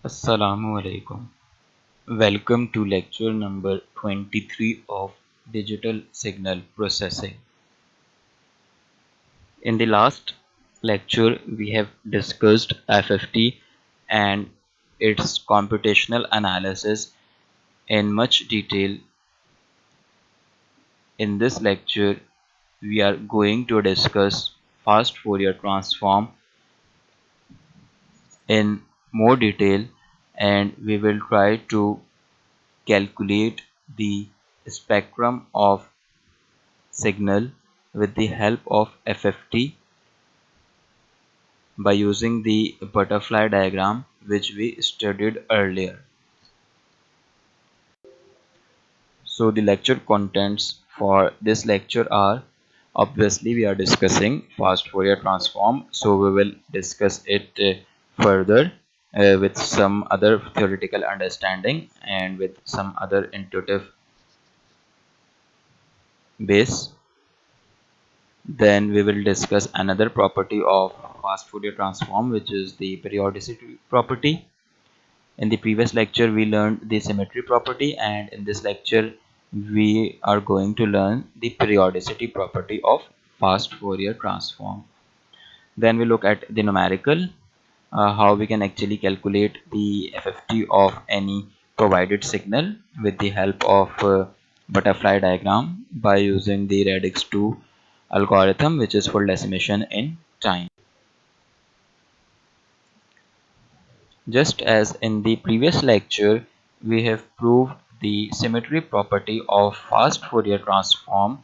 Assalamu alaikum. Welcome to lecture number 23 of Digital Signal Processing. In the last lecture, we have discussed FFT and its computational analysis in much detail. In this lecture, we are going to discuss fast Fourier transform in more detail, and we will try to calculate the spectrum of signal with the help of FFT by using the butterfly diagram which we studied earlier. So the lecture contents for this lecture are, obviously we are discussing fast Fourier transform, so we will discuss it further with some other theoretical understanding and with some other intuitive base. Then we will discuss another property of fast Fourier transform, which is the periodicity property. In the previous lecture we learned the symmetry property, and in this lecture we are going to learn the periodicity property of fast Fourier transform. Then we look at the numerical, how we can actually calculate the FFT of any provided signal with the help of butterfly diagram by using the radix 2 algorithm, which is full decimation in time. Just as in the previous lecture, we have proved the symmetry property of fast Fourier transform.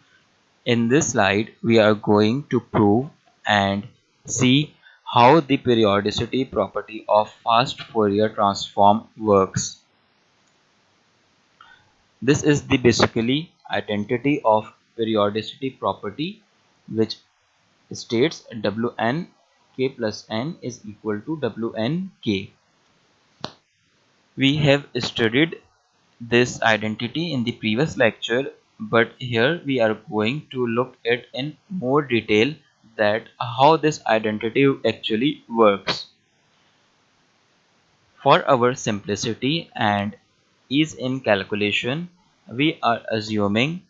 In this slide, we are going to prove and see how the periodicity property of fast Fourier transform works. This is the basically identity of periodicity property, which states Wn k plus n is equal to Wn k. We have studied this identity in the previous lecture, but here we are going to look at in more detail that how this identity actually works. For our simplicity and ease in calculation, we are assuming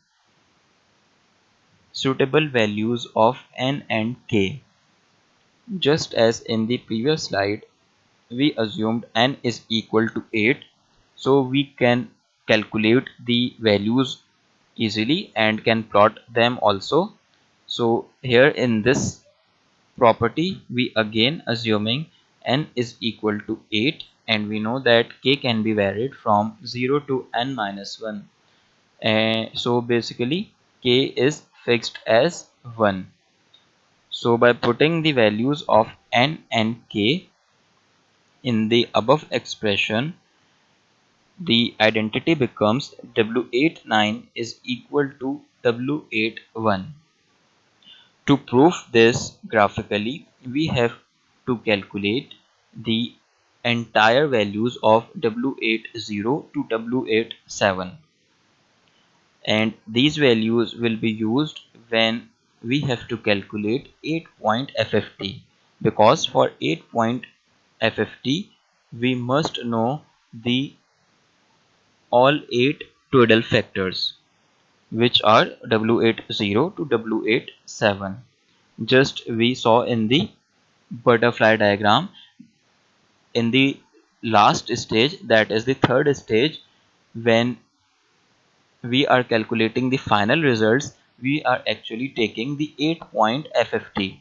suitable values of n and k. Just as in the previous slide, we assumed n is equal to 8, so we can calculate the values easily and can plot them also. So here in this property we again assuming n is equal to 8, and we know that k can be varied from 0 to n minus 1, so basically k is fixed as 1. So by putting the values of n and k in the above expression, the identity becomes W89 is equal to W81. To prove this graphically, we have to calculate the entire values of W80 to W87, and these values will be used when we have to calculate 8-point FFT, because for 8-point FFT we must know the all 8 twiddle factors, which are W80 to W87. Just we saw in the butterfly diagram. In the last stage, that is the third stage, when we are calculating the final results, we are actually taking the 8-point FFT.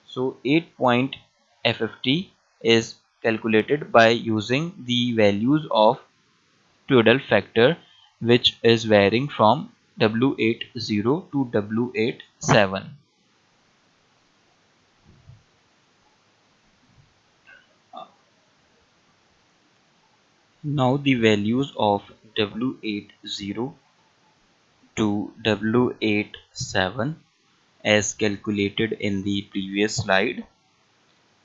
So 8-point FFT is calculated by using the values of twiddle factor, which is varying from W80 to W87. Now the values of W80 to W87 as calculated in the previous slide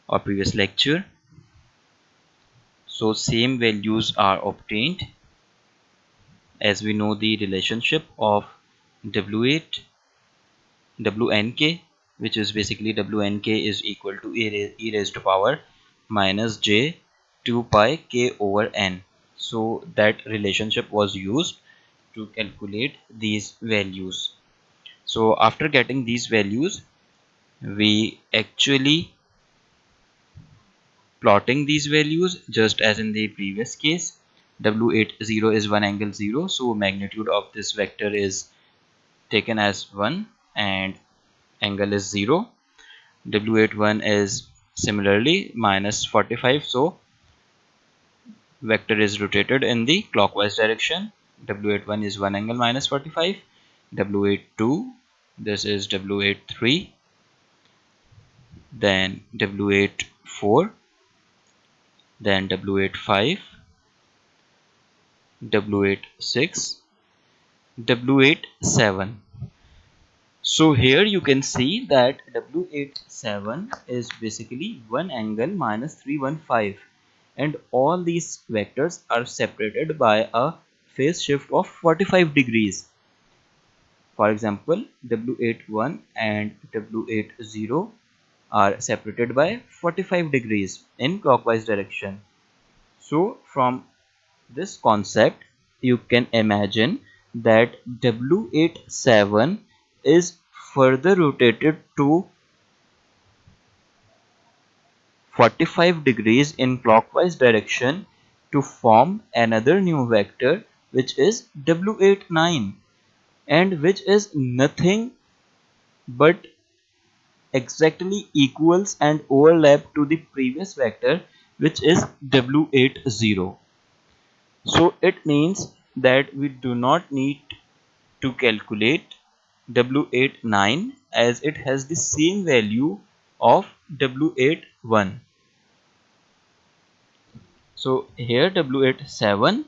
or previous lecture. So same values are obtained, as we know the relationship of W8 Wnk, which is basically Wnk is equal to e raised to power minus j 2 pi k over n. So that relationship was used to calculate these values. So after getting these values, we actually plotting these values just as in the previous case. W80 is 1 angle 0, so magnitude of this vector is taken as 1 and angle is 0. W81 is similarly minus 45, so vector is rotated in the clockwise direction. W81 is 1 angle minus 45. W82, this is W83, then W84, then W85, W86, W87. So here you can see that W87 is basically 1 angle minus 315, and all these vectors are separated by a phase shift of 45 degrees. For example, W81 and W80 are separated by 45 degrees in clockwise direction. So from this concept, you can imagine that W87 is further rotated to 45 degrees in clockwise direction to form another new vector, which is W89, and which is nothing but exactly equals and overlap to the previous vector, which is W80. So it means that we do not need to calculate W89 as it has the same value of W81. So here W87,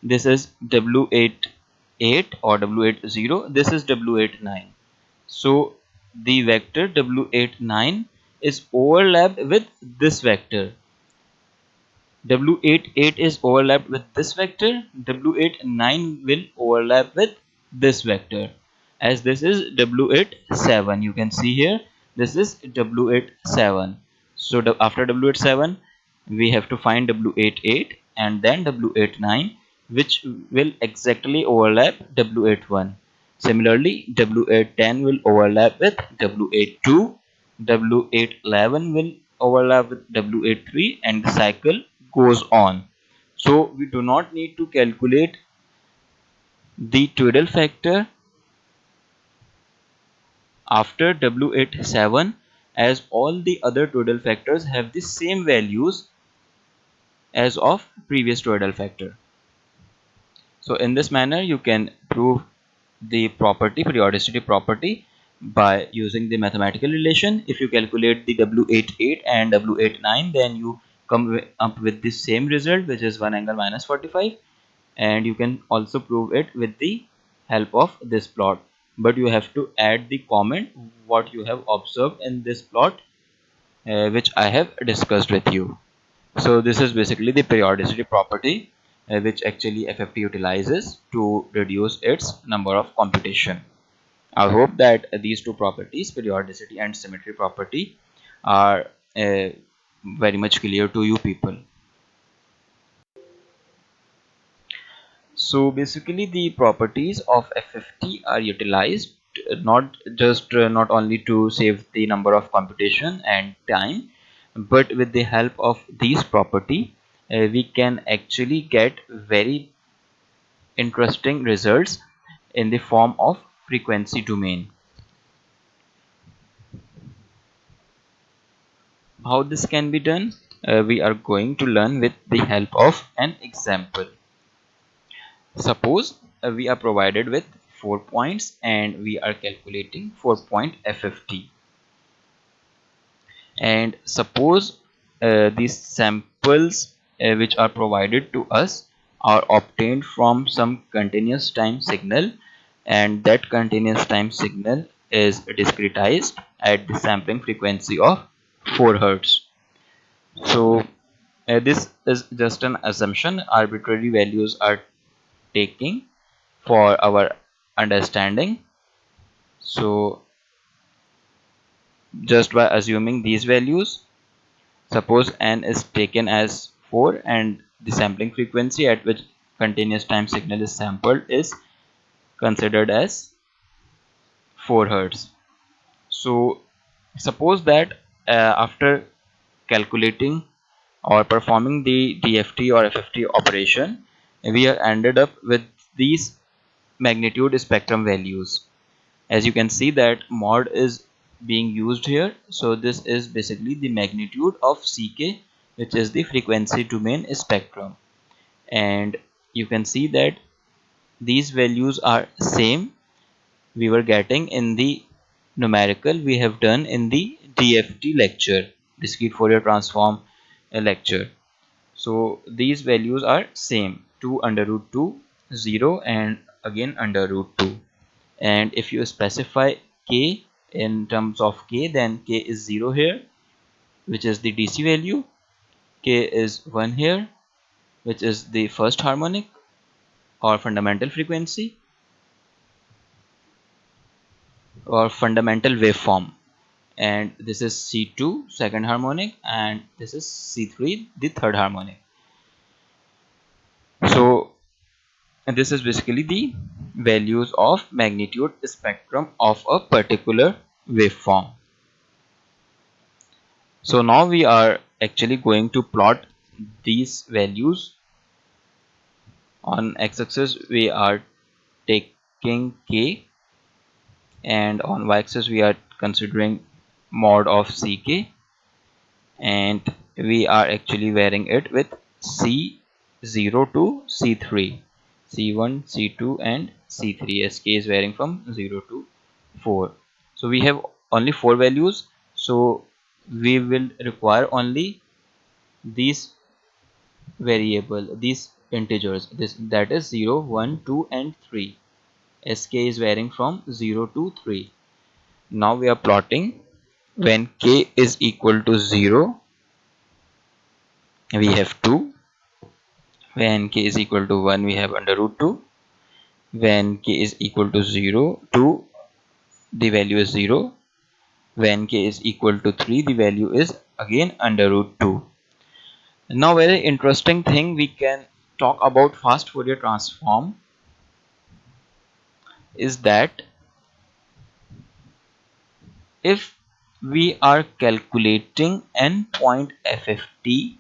this is W88 or W80, this is W89. So the vector W89 is overlapped with this vector. W88 is overlapped with this vector. W89 will overlap with this vector, as this is W87. You can see here this is W87. So after W87 we have to find W88 and then W89, which will exactly overlap W81. Similarly, W810 will overlap with W82, W811 will overlap with W83, and the cycle goes on. So we do not need to calculate the twiddle factor after W87, as all the other twiddle factors have the same values as of previous twiddle factor. So in this manner you can prove the periodicity property by using the mathematical relation. If you calculate the W88 and W89, then you come up with the same result, which is 1 angle minus 45, and you can also prove it with the help of this plot, but you have to add the comment what you have observed in this plot, which I have discussed with you. So this is basically the periodicity property, which actually FFT utilizes to reduce its number of computation. I hope that these two properties, periodicity and symmetry property, are very much clear to you people. So basically the properties of FFT are utilized not only to save the number of computation and time, but with the help of these property we can actually get very interesting results in the form of frequency domain. How this can be done, we are going to learn with the help of an example. Suppose we are provided with 4 points and we are calculating 4-point FFT. And suppose these samples which are provided to us are obtained from some continuous time signal, and that continuous time signal is discretized at the sampling frequency of 4 Hz. So this is just an assumption. Arbitrary values are taking for our understanding. So just by assuming these values, suppose n is taken as 4, and the sampling frequency at which continuous time signal is sampled is considered as 4 Hz. So suppose that after calculating or performing the DFT or FFT operation, we are ended up with these magnitude spectrum values. As you can see that mod is being used here, so this is basically the magnitude of CK, which is the frequency domain spectrum, and you can see that these values are same we were getting in the numerical we have done in the DFT lecture, discrete Fourier transform lecture. So these values are same, 2 under root 2, 0, and again under root 2. And if you specify k in terms of k, then k is 0 here, which is the DC value, k is 1 here, which is the first harmonic or fundamental frequency or fundamental waveform, and this is C2 second harmonic, and this is C3 the third harmonic. So this is basically the values of magnitude spectrum of a particular waveform. So now we are actually going to plot these values. On x-axis we are taking k, and on y-axis we are considering mod of CK, and we are actually varying it with C0 to C3, C1, C2 and C3, as k is varying from 0 to 4. So we have only 4 values, so we will require only these variable, these integers, that is 0, 1, 2 and 3, as k is varying from 0 to 3. Now we are plotting when k is equal to 0 we have 2, when k is equal to 1 we have under root 2, when k is equal to 0 2 the value is 0, when k is equal to 3 the value is again under root 2. Now very interesting thing we can talk about fast Fourier transform is that if we are calculating n-point FFT,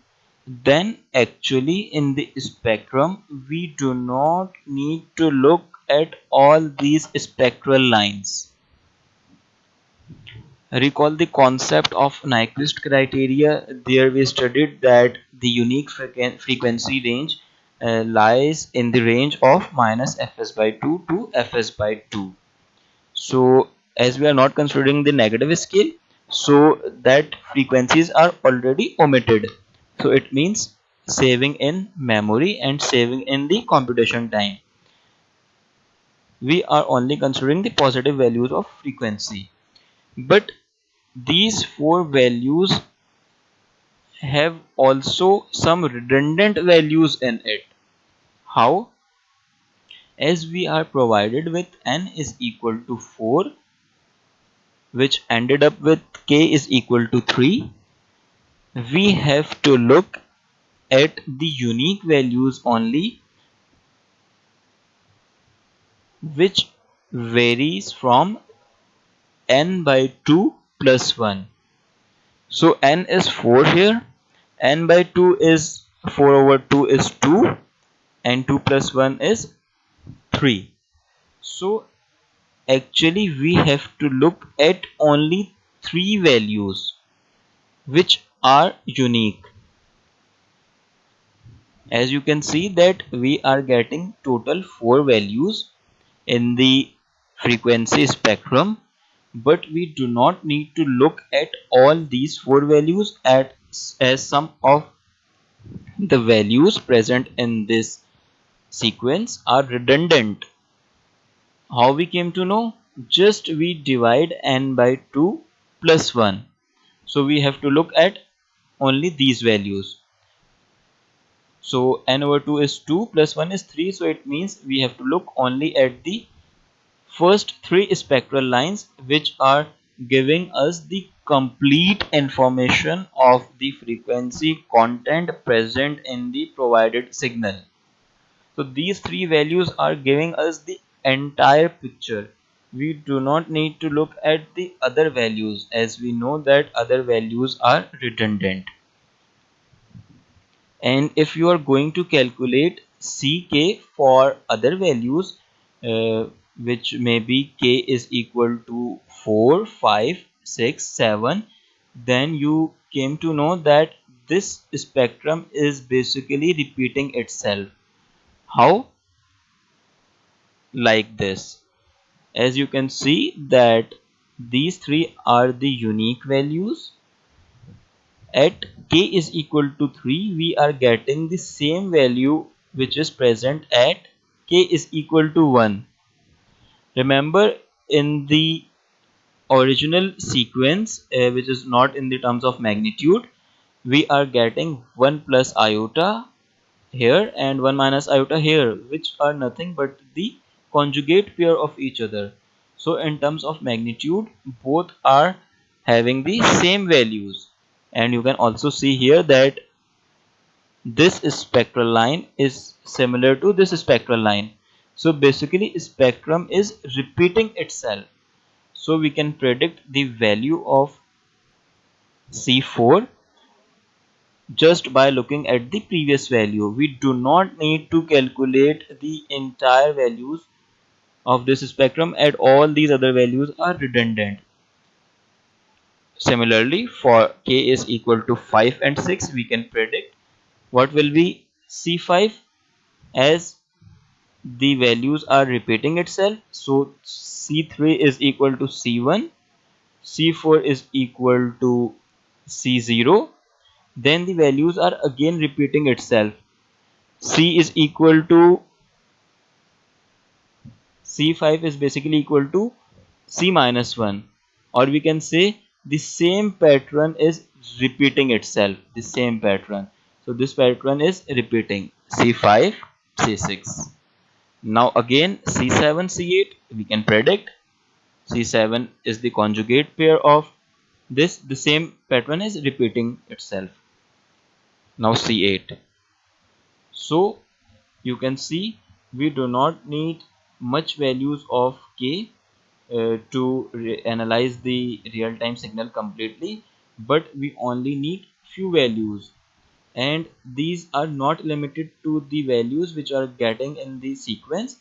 then actually in the spectrum we do not need to look at all these spectral lines. Recall the concept of Nyquist criteria. There we studied that the unique frequency range lies in the range of minus fs by 2 to fs by 2. So as we are not considering the negative scale, so that frequencies are already omitted. So it means saving in memory and saving in the computation time. We are only considering the positive values of frequency. But these 4 values have also some redundant values in it. How? As we are provided with n is equal to 4, which ended up with k is equal to 3, we have to look at the unique values only, which varies from n by 2 plus 1. So n is 4 here, n by 2 is 4 over 2 is 2, and 2 plus 1 is 3. So actually we have to look at only 3 values which are unique. As you can see that we are getting total 4 values in the frequency spectrum, but we do not need to look at all these 4 values as some of the values present in this sequence are redundant. How we came to know? Just we divide n by 2 plus 1. So we have to look at only these values. So n over 2 is 2 plus 1 is 3. So it means we have to look only at the first 3 spectral lines which are giving us the complete information of the frequency content present in the provided signal. So these three values are giving us the entire picture. We do not need to look at the other values, as we know that other values are redundant. And if you are going to calculate Ck for other values, which may be k is equal to 4, 5, 6, 7, then you came to know that this spectrum is basically repeating itself. How? Like this. As you can see that these three are the unique values. At k is equal to 3, we are getting the same value which is present at k is equal to 1. Remember, in the original sequence, which is not in the terms of magnitude, we are getting 1 plus iota here and 1 minus iota here, which are nothing but the conjugate pair of each other. So in terms of magnitude, both are having the same values. And you can also see here that this spectral line is similar to this spectral line. So basically spectrum is repeating itself. So we can predict the value of C4 just by looking at the previous value. We do not need to calculate the entire values of this spectrum, and all these other values are redundant. Similarly, for k is equal to 5 and 6, we can predict what will be C5, as the values are repeating itself. So C3 is equal to C1, C4 is equal to C0. Then the values are again repeating itself. C is equal to C5 is basically equal to C minus 1, or we can say the same pattern is repeating itself, the same pattern. So this pattern is repeating C5, C6. Now again C7, C8 we can predict. C7 is the conjugate pair of this, the same pattern is repeating itself. Now C8. So you can see we do not need much values of k to analyze the real-time signal completely, but we only need few values, and these are not limited to the values which are getting in the sequence,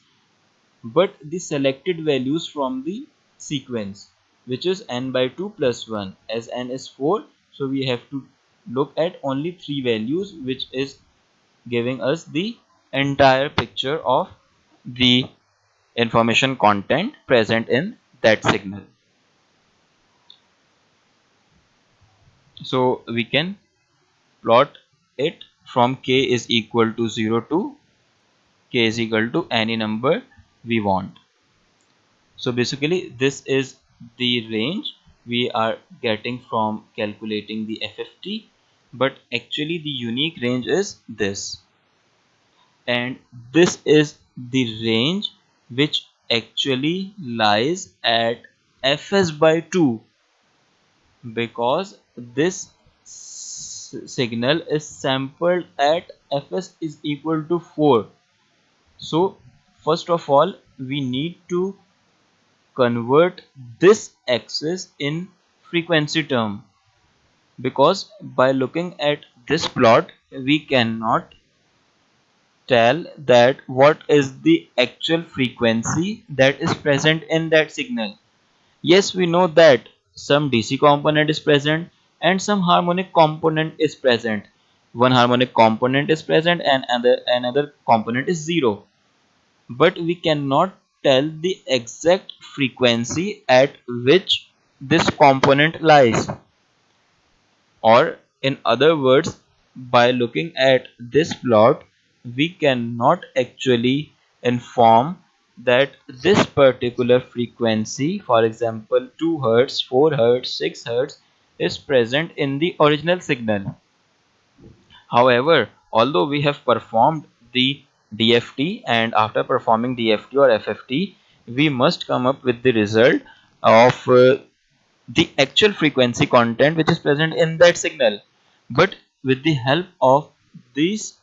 but the selected values from the sequence, which is n by 2 plus 1. As n is 4, so we have to look at only 3 values, which is giving us the entire picture of the information content present in that signal. So we can plot it from k is equal to 0 to k is equal to any number we want. So basically this is the range we are getting from calculating the FFT, but actually the unique range is this, and this is the range which actually lies at Fs by 2, because this signal is sampled at Fs is equal to 4. So first of all we need to convert this axis in frequency term, because by looking at this plot we cannot tell that what is the actual frequency that is present in that signal. Yes, we know that some DC component is present and some harmonic component is present. One harmonic component is present and another component is 0. But we cannot tell the exact frequency at which this component lies. Or in other words, by looking at this plot, we cannot actually inform that this particular frequency, for example 2 Hz, 4 Hz, 6 Hz, is present in the original signal. However, although we have performed the DFT, and after performing DFT or FFT, we must come up with the result of the actual frequency content which is present in that signal. But with the help of this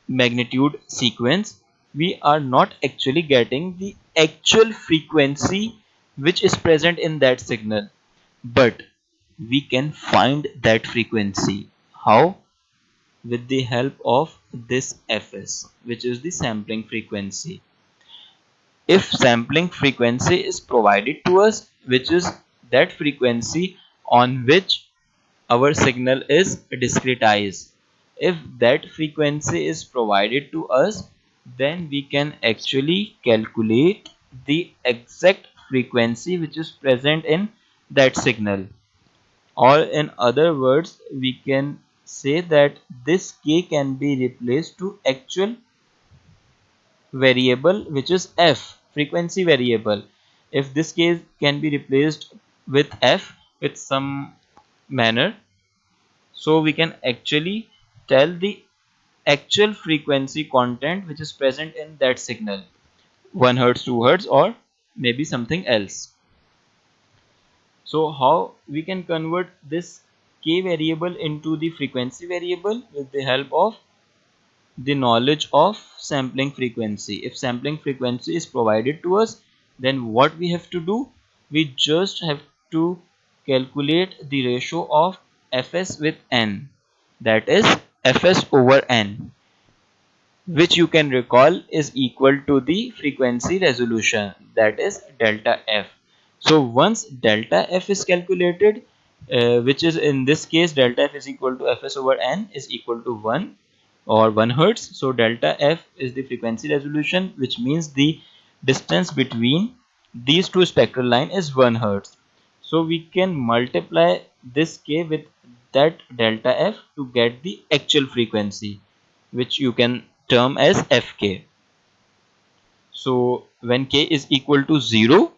magnitude sequence, we are not actually getting the actual frequency which is present in that signal, but we can find that frequency. How? With the help of this fs, which is the sampling frequency. If sampling frequency is provided to us, which is that frequency on which our signal is discretized, if that frequency is provided to us, then we can actually calculate the exact frequency which is present in that signal. Or in other words, we can say that this k can be replaced to actual variable, which is f, frequency variable. If this case can be replaced with f with some manner, so we can actually tell the actual frequency content which is present in that signal, 1 hertz, 2 hertz, or maybe something else. So how we can convert this k variable into the frequency variable? With the help of the knowledge of sampling frequency. If sampling frequency is provided to us, then what we have to do? We just have to calculate the ratio of fs with n, that is fs over n, which you can recall is equal to the frequency resolution, that is delta f. So once delta f is calculated, which is in this case delta f is equal to fs over n is equal to 1 or 1 hertz. So delta f is the frequency resolution, which means the distance between these two spectral line is 1 hertz. So we can multiply this k with that delta f to get the actual frequency, which you can term as fk. So when k is equal to 0,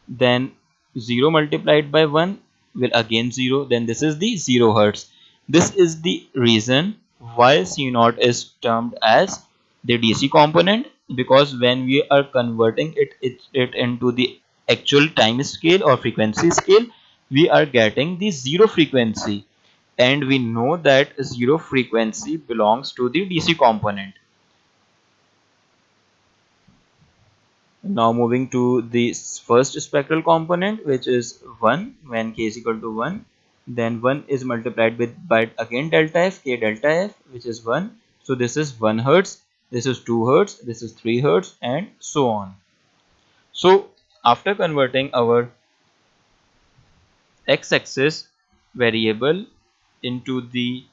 then 0 multiplied by 1 will again 0, then this is the 0 hertz. This is the reason why C0 is termed as the DC component, because when we are converting it into the actual time scale or frequency scale, we are getting the 0 frequency, and we know that 0 frequency belongs to the DC component. Now moving to the first spectral component, which is 1. When k is equal to 1, then 1 is multiplied with by again delta f, k delta f, which is 1. So this is 1 hertz, this is 2 hertz, this is 3 hertz, and so on. So after converting our x-axis variable into the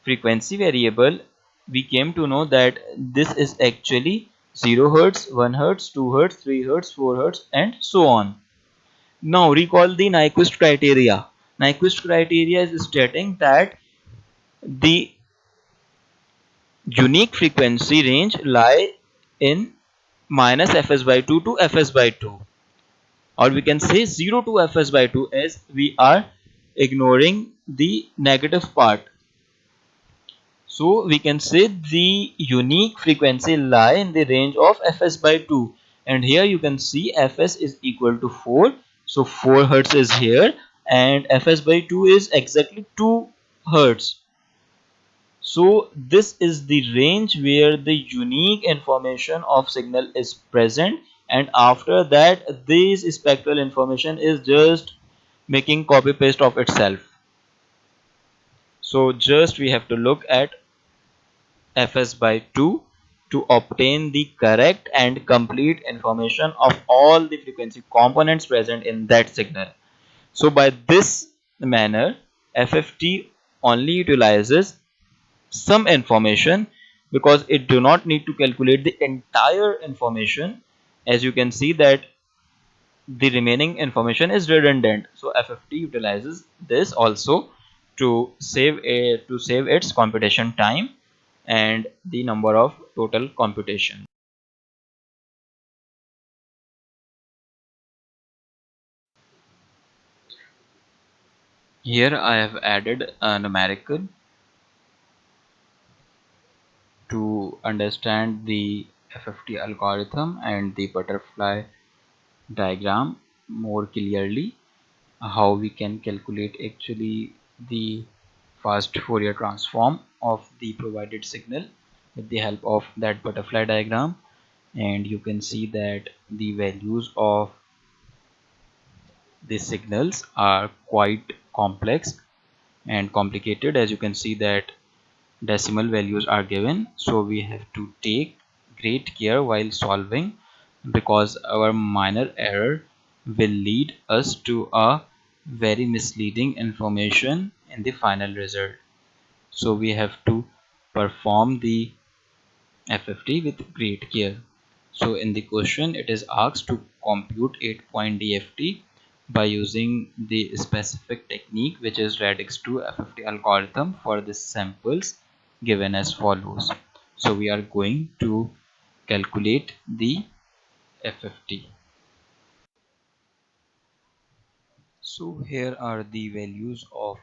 frequency variable, we came to know that this is actually 0 hertz, 1 hertz, 2 hertz, 3 hertz, 4 hertz, and so on. Now recall the Nyquist criteria. Nyquist criteria is stating that the unique frequency range lie in minus fs by 2 to fs by 2, or we can say 0 to fs by 2, as we are ignoring the negative part. So we can say the unique frequency lie in the range of fs by 2, and here you can see fs is equal to 4, so 4 hertz is here, and fs by 2 is exactly 2 hertz. So this is the range where the unique information of signal is present, and after that this spectral information is just making copy paste of itself. So just we have to look at fs by 2 to obtain the correct and complete information of all the frequency components present in that signal. So by this manner, FFT only utilizes some information, because it do not need to calculate the entire information. As you can see that the remaining information is redundant, so FFT utilizes this also to save its computation time and the number of total computation. Here I have added a numerical to understand the FFT algorithm and the butterfly diagram more clearly how we can calculate actually the fast Fourier transform of the provided signal with the help of that butterfly diagram. And you can see that the values of the signals are quite complex and complicated. As you can see that decimal values are given, so we have to take great care while solving, because our minor error will lead us to a very misleading information in the final result. So we have to perform the FFT with great care. So in the question it is asked to compute 8-point DFT by using the specific technique, which is radix 2 FFT algorithm for the samples given as follows. So we are going to calculate the FFT. So here are the values of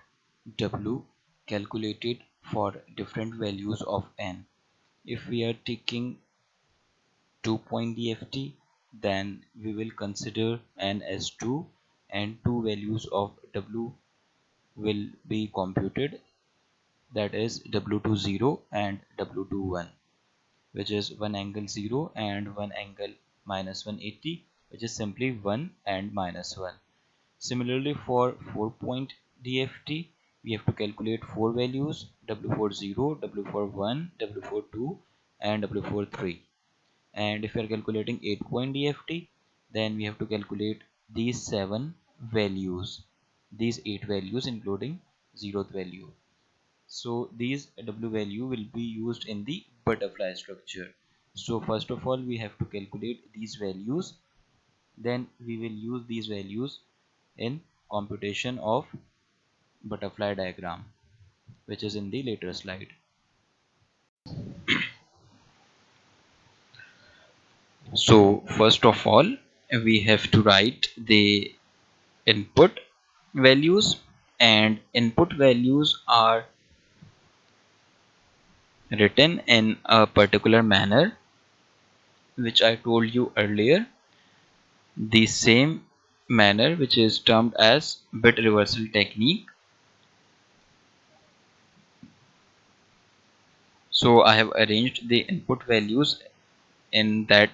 W calculated for different values of N. If we are taking 2-point DFT, then we will consider N as 2 and two values of W will be computed, that is W20 and W21, which is one angle 0 and one angle minus 180, which is simply 1 and minus 1. Similarly, for 4-point DFT, we have to calculate four values: W40, W41, W42 and W43. And if we are calculating 8-point DFT, then we have to calculate these 7 values, these 8 values including 0th value. So these W value will be used in the butterfly structure. So first of all we have to calculate these values, then we will use these values in computation of butterfly diagram, which is in the later slide. So first of all we have to write the input values, and input values are written in a particular manner which I told you earlier, the same manner which is termed as bit reversal technique. So I have arranged the input values in that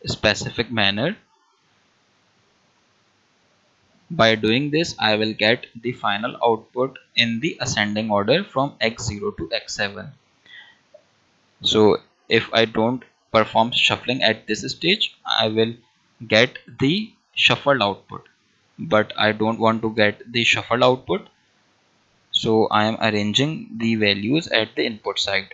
specific manner. By doing this, I will get the final output in the ascending order from x0 to x7. So if I don't perform shuffling at this stage, I will get the shuffled output, but I don't want to get the shuffled output, so I am arranging the values at the input side.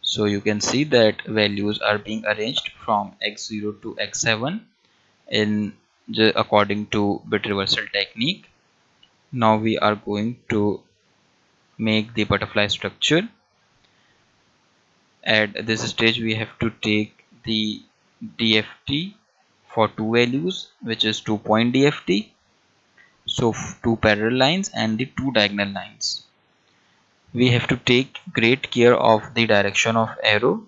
So you can see that values are being arranged from x0 to x7 in according to bit reversal technique. Now we are going to make the butterfly structure. At this stage we have to take the DFT for two values, which is 2-point DFT, so two parallel lines and the two diagonal lines. We have to take great care of the direction of arrow,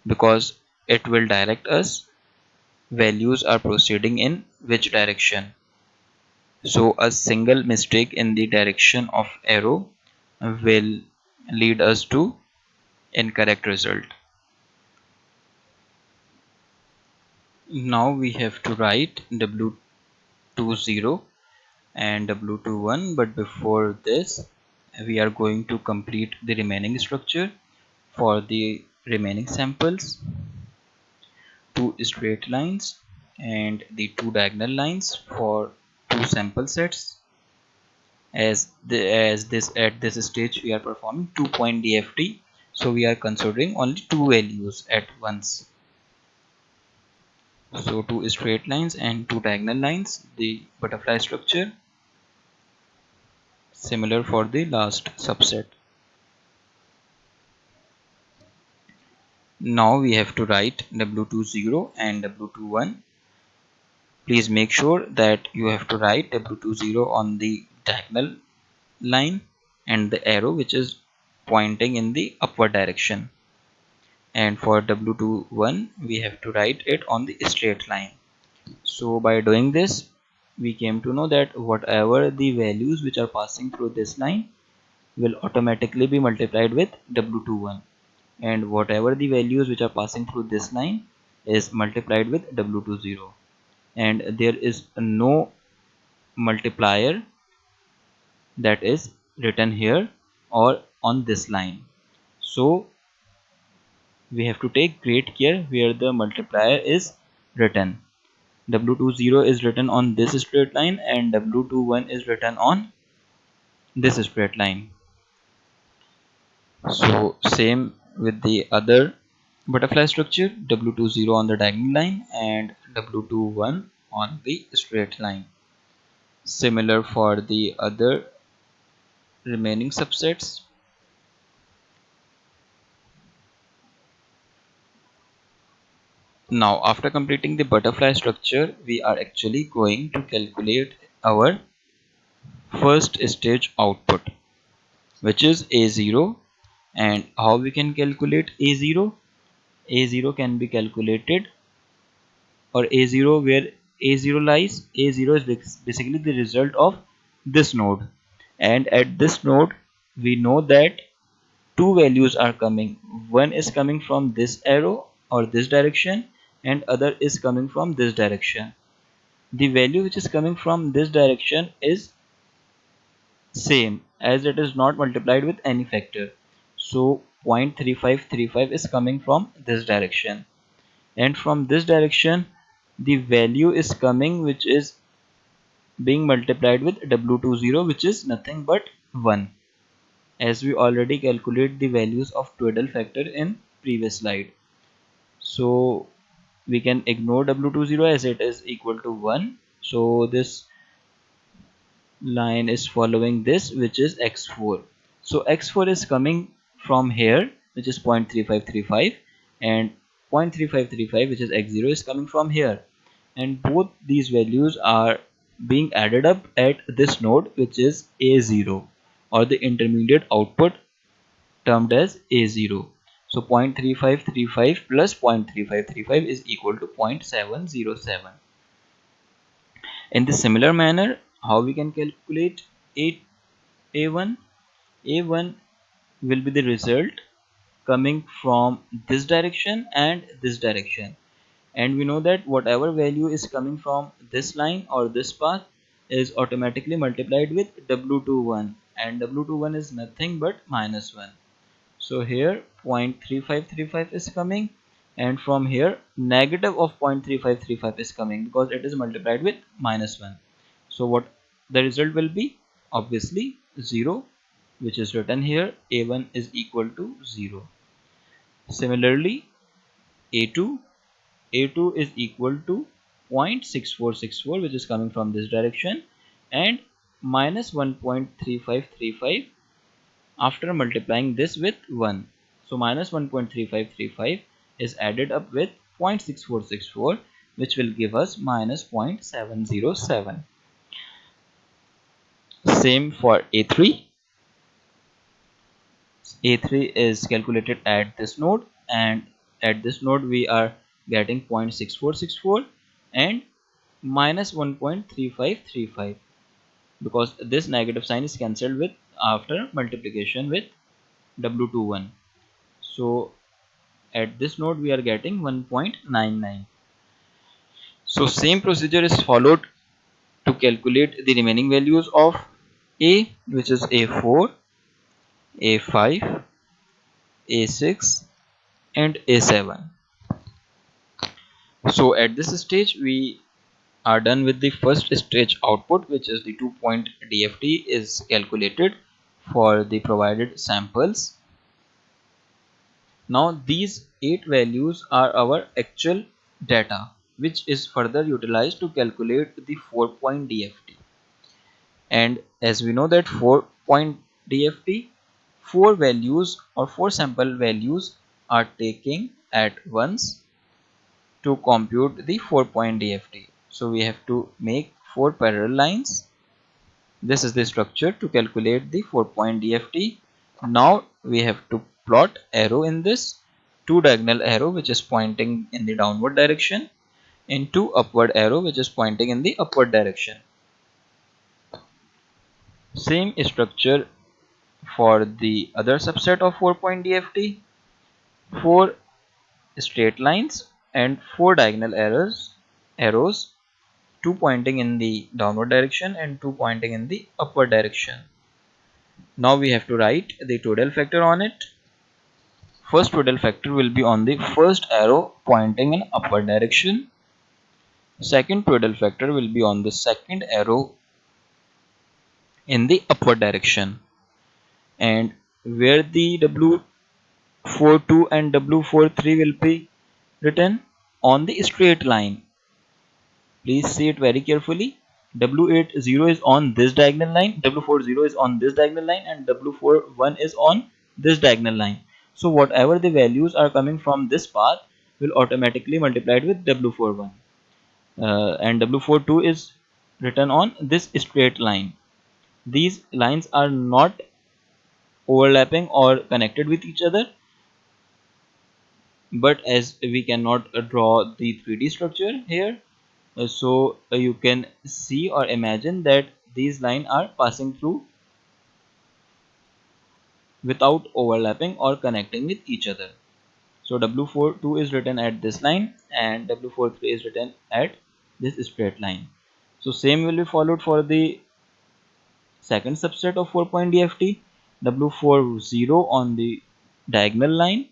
because it will direct us values are proceeding in which direction. So a single mistake in the direction of arrow will lead us to incorrect result. Now we have to write W20 and W21, but before this we are going to complete the remaining structure for the remaining samples. Two straight lines and the two diagonal lines for two sample sets. At this stage we are performing 2-point DFT, so we are considering only two values at once. So two straight lines and two diagonal lines, the butterfly structure, similar for the last subset. Now we have to write W20 and W21. Please make sure that you have to write W20 on the diagonal line and the arrow which is pointing in the upward direction. and for W21 we have to write it on the straight line. So by doing this, we came to know that whatever the values which are passing through this line will automatically be multiplied with W21, and whatever the values which are passing through this line is multiplied with W20, and there is no multiplier that is written here or on this line. So we have to take great care where the multiplier is written. W20 is written on this straight line and W21 is written on this straight line. So same with the other butterfly structure, W20 on the diagonal line and W21 on the straight line. Similar for the other remaining subsets. Now after completing the butterfly structure, we are actually going to calculate our first stage output, which is A0. And how we can calculate A0? A0 can be calculated, or A0, where A0 lies, A0 is basically the result of this node, and at this node we know that two values are coming. One is coming from this arrow or this direction, and other is coming from this direction. The value which is coming from this direction is same, as it is not multiplied with any factor. So 0.3535 is coming from this direction, and from this direction the value is coming which is being multiplied with W20, which is nothing but 1, as we already calculate the values of twiddle factor in previous slide. So we can ignore W20 as it is equal to 1. So this line is following this, which is x4. So x4 is coming from here, which is 0.3535, and 0.3535, which is x0, is coming from here, and both these values are being added up at this node, which is A0, or the intermediate output termed as A0. So 0.3535 plus 0.3535 is equal to 0.707. In the similar manner, how we can calculate A1? A1 will be the result coming from this direction and this direction, and we know that whatever value is coming from this line or this path is automatically multiplied with W21, and W21 is nothing but -1. So here 0.3535 is coming, and from here negative of 0.3535 is coming because it is multiplied with -1. So what the result will be? Obviously 0, which is written here. A1 is equal to 0. Similarly, A2 is equal to 0.6464, which is coming from this direction, and minus 1.3535 after multiplying this with 1. So minus 1.3535 is added up with 0.6464, which will give us minus 0.707. Same for A3. A3 is calculated at this node, and at this node we are getting 0.6464 and minus 1.3535, because this negative sign is cancelled with after multiplication with W21. So at this node we are getting 1.99. So same procedure is followed to calculate the remaining values of A, which is A4, A5, A6 and A7. So at this stage we are done with the first stage output, which is the 2-point DFT is calculated for the provided samples. Now these 8 values are our actual data, which is further utilized to calculate the 4-point DFT. And as we know that 4-point DFT, 4 values or 4 sample values are taken at once to compute the 4-point DFT. So we have to make 4 parallel lines. This is the structure to calculate the 4-point DFT. Now we have to plot arrow in this two diagonal arrow which is pointing in the downward direction into upward arrow which is pointing in the upward direction. Same structure for the other subset of 4-point DFT. 4 straight lines and 4 diagonal arrows, 2 pointing in the downward direction and 2 pointing in the upward direction. Now we have to write the total factor on it. First total factor will be on the first arrow pointing in upward direction. Second total factor will be on the second arrow in the upward direction. And where the W42 and W43 will be written on the straight line. Please see it very carefully. W80 is on this diagonal line, W40 is on this diagonal line, and W41 is on this diagonal line. So whatever the values are coming from this path will automatically multiplied with W41. And W42 is written on this straight line. These lines are not overlapping or connected with each other, but as we cannot draw the 3D structure here, so you can see or imagine that these lines are passing through without overlapping or connecting with each other. So W42 is written at this line and W43 is written at this straight line. So same will be followed for the second subset of 4-point DFT. W40 on the diagonal line,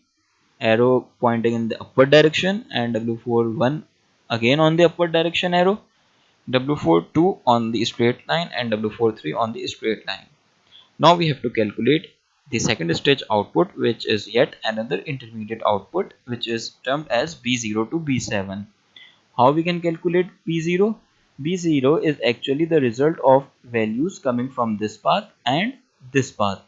arrow pointing in the upward direction, and W41 again on the upward direction arrow, W42 on the straight line, and W43 on the straight line. Now we have to calculate the second stage output, which is yet another intermediate output, which is termed as B0 to B7. How we can calculate B0? B0 is actually the result of values coming from this path and this path.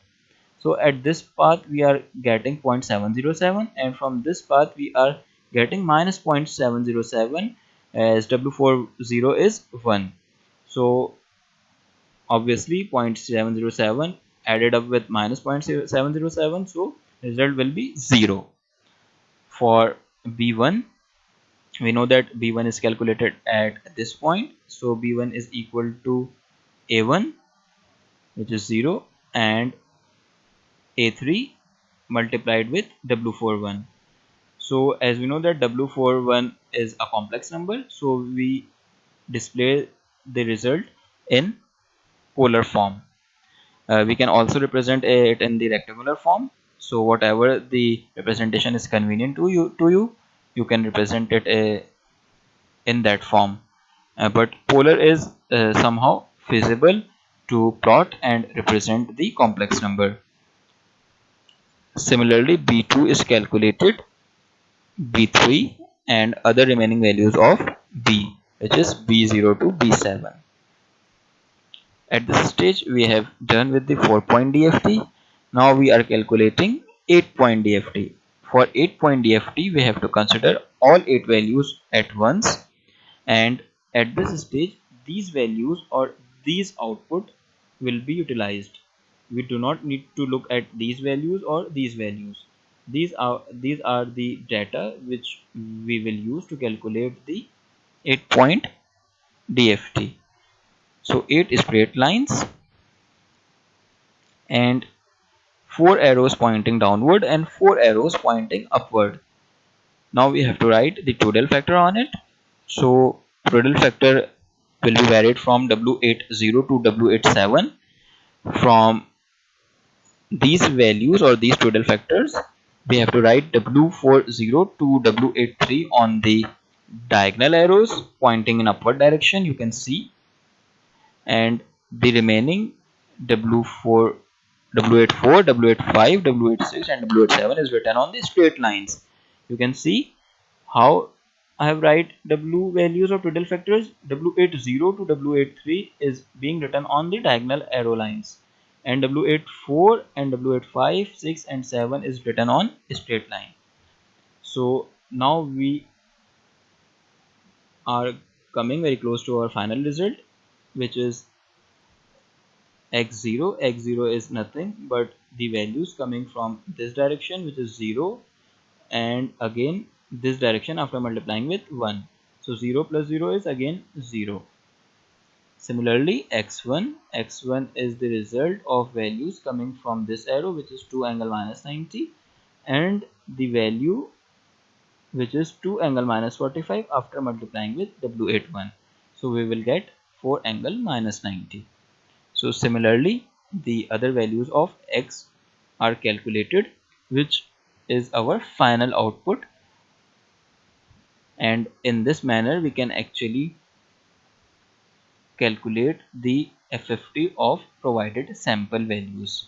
So at this path we are getting 0.707, and from this path we are getting minus 0.707, as W40 is 1. So obviously 0.707 added up with minus 0.707, so result will be 0. For B1, we know that B1 is calculated at this point, so B1 is equal to A1, which is 0, and A3 multiplied with W41. So as we know that W41 is a complex number, so we display the result in polar form. We can also represent it in the rectangular form. So whatever the representation is convenient to you can represent it in that form. But polar is somehow feasible to plot and represent the complex number. Similarly, B2 is calculated, B3 and other remaining values of B, which is B0 to B7. At this stage we have done with the 4-point DFT. Now we are calculating 8-point DFT. For 8-point DFT we have to consider all 8 values at once, and at this stage these values or these output will be utilized. We do not need to look at these values or these values. These are the data which we will use to calculate the 8-point DFT. So 8 straight lines and 4 arrows pointing downward and 4 arrows pointing upward. Now we have to write the total factor on it. So total factor will be varied from W80 to W87. From these values or these total factors, we have to write W40 to W83 on the diagonal arrows pointing in upward direction, you can see, and the remaining W84, W85, W86 and W87 is written on the straight lines. You can see how I have write W values of total factors. W80 to W83 is being written on the diagonal arrow lines, and W84 and W85, 6 and 7 is written on a straight line. So now we are coming very close to our final result, which is x0. X0 is nothing but the values coming from this direction, which is 0, and again this direction after multiplying with 1. So 0 plus 0 is again 0. Similarly, x1 is the result of values coming from this arrow, which is 2 angle minus 90, and the value which is 2 angle minus 45 after multiplying with W81. So we will get 4 angle minus 90. So similarly, the other values of x are calculated, which is our final output, and in this manner we can actually calculate the FFT of provided sample values.